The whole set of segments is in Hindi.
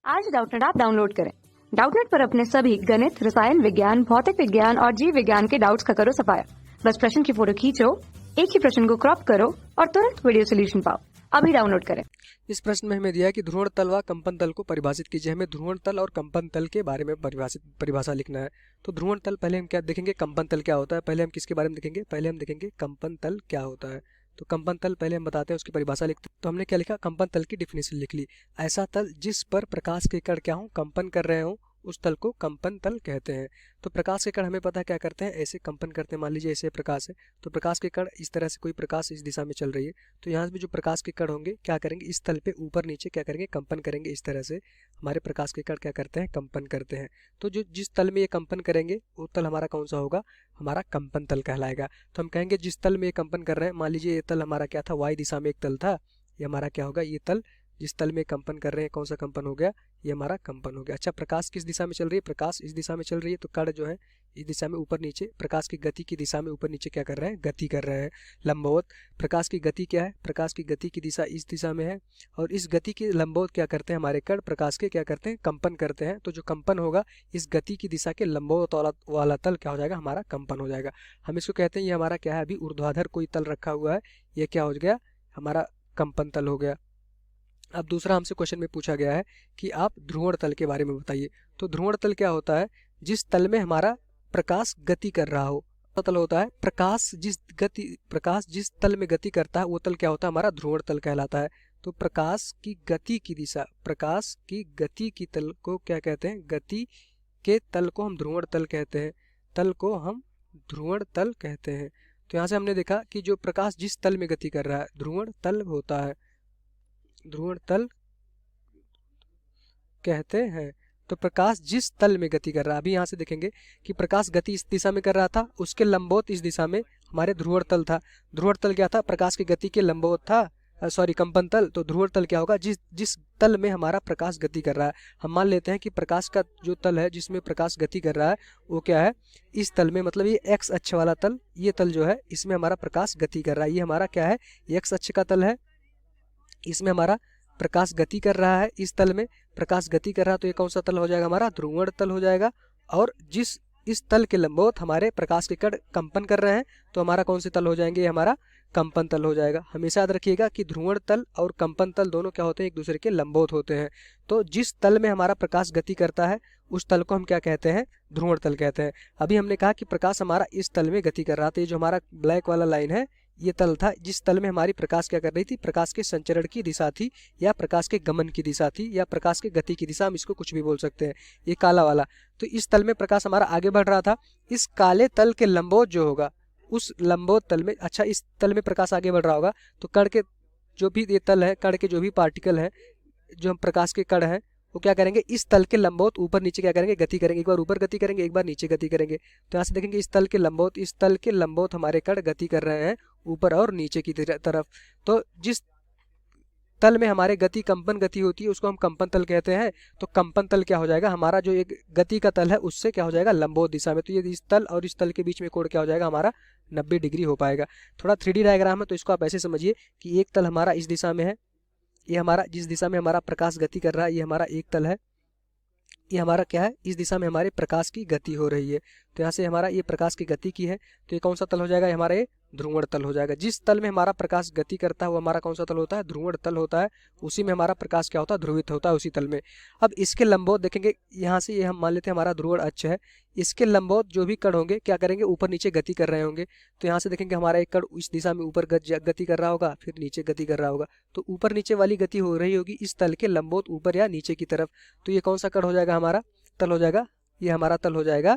आज डाउटनेट ऐप डाउनलोड करें। डाउटनेट पर अपने सभी गणित, रसायन विज्ञान, भौतिक विज्ञान और जीव विज्ञान के डाउट्स का करो सफाया। बस प्रश्न की फोटो खींचो, एक ही प्रश्न को क्रॉप करो और तुरंत वीडियो सोल्यूशन पाओ। अभी डाउनलोड करें। इस प्रश्न में हमें दिया है कि ध्रुवण तल व कंपन तल को परिभाषित कीजिए। हमें ध्रुवण तल और कंपन तल के बारे में परिभाषा लिखना है। तो ध्रुवण तल पहले हम क्या देखेंगे, कंपन तल क्या होता है। पहले हम किसके बारे में देखेंगे, पहले हम देखेंगे कंपन तल क्या होता है। तो कंपन तल पहले हम बताते हैं, उसकी परिभाषा लिखते हैं। तो हमने क्या लिखा, कंपन तल की डिफिनेशन लिख ली। ऐसा तल जिस पर प्रकाश के कण क्या हो, कंपन कर रहे हो, उस तल को कंपन तल कहते हैं। तो प्रकाश के कण हमें पता है क्या करते हैं, ऐसे कंपन करते हैं। मान लीजिए ऐसे प्रकाश है, तो प्रकाश के कण इस तरह से, कोई प्रकाश इस दिशा में चल रही है, तो यहाँ से भी जो प्रकाश के कण होंगे क्या करेंगे, इस तल पे ऊपर नीचे क्या करेंगे, कंपन करेंगे। इस तरह से हमारे प्रकाश के कण क्या करते हैं, कंपन करते हैं। तो जो जिस तल में ये कंपन करेंगे वो तल हमारा कौन सा होगा, हमारा कंपन तल कहलाएगा। तो हम कहेंगे जिस तल में ये कंपन कर रहे हैं, मान लीजिए ये तल हमारा क्या था, वाई दिशा में एक तल था, ये हमारा क्या होगा, ये तल जिस तल में कंपन कर रहे हैं, कौन सा कंपन हो गया, ये हमारा कंपन हो गया। अच्छा, प्रकाश किस दिशा में चल रही है, प्रकाश इस दिशा में चल रही है, तो कण जो है इस दिशा में ऊपर नीचे, प्रकाश की गति की दिशा में ऊपर नीचे क्या कर रहे हैं, गति कर रहे हैं। लंबवत प्रकाश की गति क्या है, प्रकाश की गति की दिशा इस दिशा में है, और इस गति के लंबवत क्या करते हैं, हमारे कण प्रकाश के क्या करते हैं, कंपन करते हैं। तो जो कंपन होगा इस गति की दिशा के लंबवत वाला तल क्या हो जाएगा, हमारा कंपन हो जाएगा। हम इसको कहते हैं, ये हमारा क्या है, अभी ऊर्ध्वाधर कोई तल रखा हुआ है, ये क्या हो गया, हमारा कंपन तल हो गया। अब दूसरा हमसे क्वेश्चन में पूछा गया है कि आप ध्रुवण तल के बारे में बताइए। तो ध्रुवण तल क्या होता है, जिस तल में हमारा प्रकाश गति कर रहा हो। तल होता है प्रकाश जिस तल में गति करता है, वो तल क्या होता है, हमारा ध्रुवण तल कहलाता है। तो प्रकाश की गति की दिशा, प्रकाश की गति की तल को क्या कहते हैं, गति के तल को हम ध्रुवण तल कहते हैं। तल को हम ध्रुवण तल कहते हैं। तो यहाँ से हमने देखा कि जो प्रकाश जिस तल में गति कर रहा है, ध्रुवण तल होता है, ध्रुवण तल कहते हैं। तो प्रकाश जिस तल में गति कर रहा है, अभी यहाँ से देखेंगे कि प्रकाश गति इस दिशा में कर रहा था, उसके लंबवत इस दिशा में हमारे ध्रुवण तल था। ध्रुवण तल क्या था, प्रकाश की गति के लंबवत था, सॉरी कंपन तल। तो ध्रुवण तल क्या होगा, जिस जिस तल में हमारा प्रकाश गति कर रहा है। हम मान लेते हैं कि प्रकाश का जो तल है जिसमें प्रकाश गति कर रहा है, वो क्या है, इस तल में, मतलब ये एक्स अक्ष वाला तल, ये तल जो है इसमें हमारा प्रकाश गति कर रहा है। ये हमारा क्या है, एक्स अक्ष का तल है, इसमें हमारा प्रकाश गति कर रहा है। इस तल में प्रकाश गति कर रहा है, तो ये कौन सा तल हो जाएगा, हमारा ध्रुवण तल हो जाएगा। और जिस इस तल के लंबवत हमारे प्रकाश के कण कंपन कर रहे हैं, तो हमारा कौन से तल हो जाएंगे, ये हमारा कंपन तल हो जाएगा। हमेशा याद रखिएगा कि ध्रुवण तल और कंपन तल दोनों क्या होते हैं, एक दूसरे के लंबवत होते हैं। तो जिस तल में हमारा प्रकाश गति करता है, उस तल को हम क्या कहते हैं, ध्रुवण तल कहते हैं। अभी हमने कहा कि प्रकाश हमारा इस तल में गति कर रहा था, ये जो हमारा ब्लैक वाला लाइन है, ये तल था जिस तल में हमारी प्रकाश क्या कर रही थी, प्रकाश के संचरण की दिशा थी, या प्रकाश के गमन की दिशा थी, या प्रकाश के गति की दिशा, हम इसको कुछ भी बोल सकते हैं। ये काला वाला, तो इस तल में प्रकाश हमारा आगे बढ़ रहा था। इस काले तल के लंबवत जो होगा, उस लंबवत तल में, अच्छा इस तल में प्रकाश आगे बढ़ रहा होगा, तो कण के जो भी ये तल है, कण के जो भी पार्टिकल है, जो हम प्रकाश के कण हैं, वो क्या करेंगे, इस तल के लंबवत ऊपर नीचे क्या करेंगे, गति करेंगे। एक बार ऊपर गति करेंगे, एक बार नीचे गति करेंगे। तो यहाँ से देखेंगे इस तल के लंबवत हमारे कण गति कर रहे हैं ऊपर और नीचे की तरफ। तो जिस तल में हमारे कंपन गति होती है, उसको हम कंपन तल कहते हैं। तो कंपन तल क्या हो जाएगा, हमारा जो एक गति का तल है उससे क्या हो जाएगा, लंबवत दिशा में। तो ये इस तल और इस तल के बीच में कोण क्या हो जाएगा, हमारा 90 डिग्री हो पाएगा। थोड़ा 3D डायग्राम है, तो इसको आप ऐसे समझिए कि एक तल हमारा इस दिशा में है, ये हमारा जिस दिशा में हमारा प्रकाश गति कर रहा है, ये हमारा एक तल है। ये हमारा क्या है, इस दिशा में हमारे प्रकाश की गति हो रही है। तो यहाँ से हमारा ये प्रकाश की गति की है, तो ये कौन सा तल हो जाएगा, हमारा ये ध्रुवण तल हो जाएगा। जिस तल में हमारा प्रकाश गति करता है वो हमारा कौन सा तल होता है, ध्रुवण तल होता है। उसी में हमारा प्रकाश क्या होता है, ध्रुवित होता है उसी तल में। अब इसके लंबवत देखेंगे, यहाँ से ये हम मान लेते हैं हमारा ध्रुवण अक्ष है, इसके लंबवत जो भी कण होंगे क्या करेंगे, ऊपर नीचे गति कर रहे होंगे। तो यहाँ से देखेंगे हमारा एक कण इस दिशा में ऊपर गति कर रहा होगा, फिर नीचे गति कर रहा होगा। तो ऊपर नीचे वाली गति हो रही होगी इस तल के लंबवत ऊपर या नीचे की तरफ। तो ये कौन सा कण हो जाएगा, हमारा तल हो जाएगा, ये हमारा तल हो जाएगा।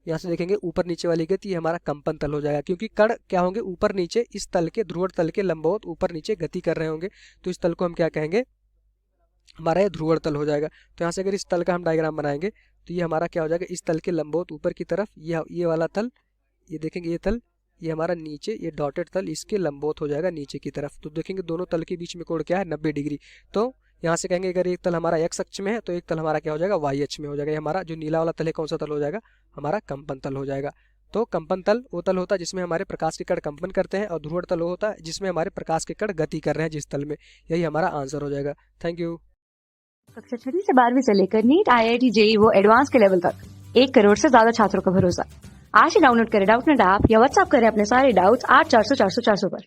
यहाँ से देखेंगे ऊपर नीचे वाली गति, ये हमारा कंपन तल हो जाएगा, क्योंकि कण क्या होंगे, ऊपर नीचे इस तल के ध्रुवण तल के लंबवत ऊपर नीचे गति कर रहे होंगे। तो इस तल को हम क्या कहेंगे, हमारा ये ध्रुवण तल हो जाएगा। तो यहाँ से अगर इस तल का हम डायग्राम बनाएंगे, तो ये हमारा क्या हो जाएगा, इस तल के लंबवत ऊपर की तरफ ये वाला तल, ये देखेंगे ये तल, ये हमारा नीचे ये डॉटेड तल इसके लंबवत हो जाएगा नीचे की तरफ। तो देखेंगे दोनों तल के बीच में कोण क्या है, 90 डिग्री। तो यहाँ से कहेंगे अगर एक तल हमारा एक्स अक्ष में है, तो एक तल हमारा क्या हो जाएगा, वाई अक्ष में हो जाएगा। हमारा जो नीला वाला तल है कौन सा तल हो जाएगा, हमारा कंपन तल हो जाएगा। तो कंपन तल वो तल होता है जिसमें हमारे प्रकाश के कण कंपन करते हैं, और ध्रुवण तल वो होता है जिसमें हमारे प्रकाश के कण गति कर रहे हैं जिस तल में। यही हमारा आंसर हो जाएगा। Thank you. कक्षा 6वीं से 12वीं से लेकर नीट, IIT, JEE वो एडवांस के लेवल तक 1 करोड़ से ज्यादा छात्रों का भरोसा। आज ही डाउनलोड करें डाउटनेट ऐप या व्हाट्सएप करें अपने सारे डाउट्स 8400 400 400 पर।